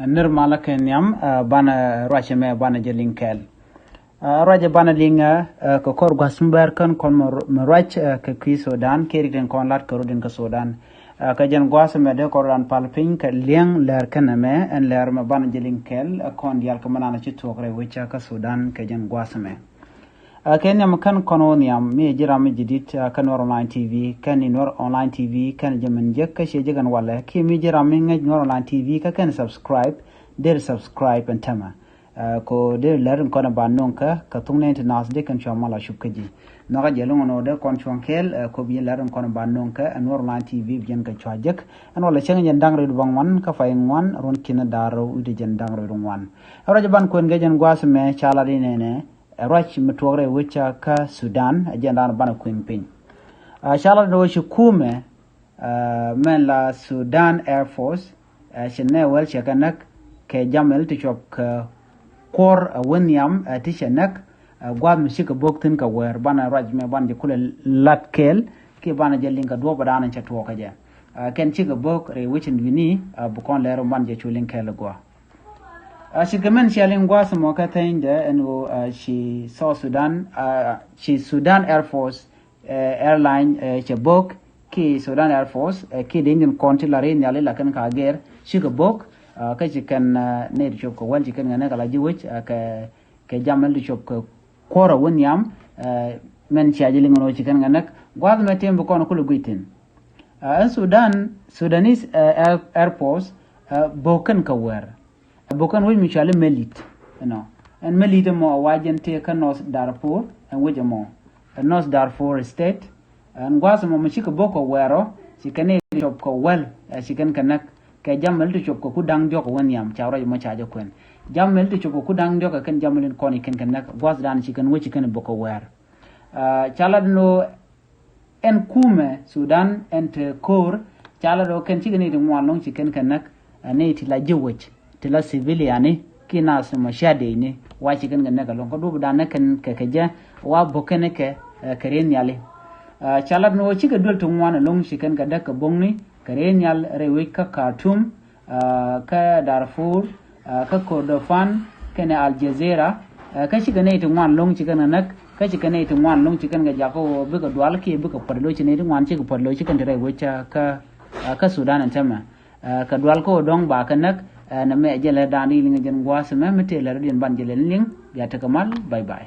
nirmala kenyam bana racheme bana jelinkel raja bana linga ko kor gasumber kan kon marach ke ki Sudan keri den kon lat ko den ka Sudan ka jen gwasme de koran palpin ka liang ler kaname en ler ma bana jelinkel kon yal ko manana ci tokre wicha ka Sudan ka jen gwasme kenyam kan kononiam mi jiram jidit kan online tv kan Nuer online tv kan jaman jek ka shejegan wala ki mi jiram ngi Nuer online tv ka kan subscribe and tama ko de lerin ko na banonka ka tungne nas de kan chamala shubkaji no ga jelon no de kon chonkel ko bi lerin ko na banonka Nuer online tv bien ka chajek an wala chenga jen dangre du bangwan ka fay ngwan ron kina daro ude jen dangre du ngwan raja ban ko ngejen gwasme chala dinene rach mtore wicha ka Sudan agenda bana kuimpin chala do shi kuumɛ men la Sudan Air Force shene wel chakanak ke jamɛli ti cuɔp ka kor waniam ti shanak gwad mi shika boktin ka wer bana raj me ban je kule latkel ke bana jelin ka do badana cha to ka je ken shika bok re wichin vini bukon lero ban je chulin kel gwa shikamen shalin gwa samo ka tinde eno shi Sudan Air Force airline che bok ki Sudan Air Force ki dingin konti lare nyale la kan ka ger shika bok ka chikan ne chop ko wal chikan ngana kala jiwich ke jamel chop ko kora wonyam men chaji lingono chikan ngana gwad metem ko no kulu guitin Sudanese Air Force bokan ka wer bokan wi michale melit en melit mo wajente kan nos Darfur en wejamo nos Darfur state en gwasa mo machika boko wero chikane chop ko wel chikan kanak ke jamel to chop ko kudang jok wonyam chawra mo chajo kwen jamel to chop ko kudang jok kan jamel ko ni ken nak gwas dan chikan wuci kan boko wer chalad no en kuumɛ Sudan en te kor chalado ken chigani de mo long chikan nak ne ti la jewch ti la civiliani kina so mashade ni wa chikan nak long ko do dan kan ke ja wa bokene ke keren yale chalad no chiga dol to mo long chikan ga dak bongni Kerenyal rewika Khartoum ka Darfur ka Kordofan kene Al Jazeera ka chigane to wan long chigana nak ka chigane to wan long chigana ga jako buka dwal ki buka padlo chine to wan chiga padlo chigan tere wicha ka Sudan antama ka dwal ko dong ba ka nak na me jele dani linga jen gwasa me metele din ban jele ling ya ta kamal bye bye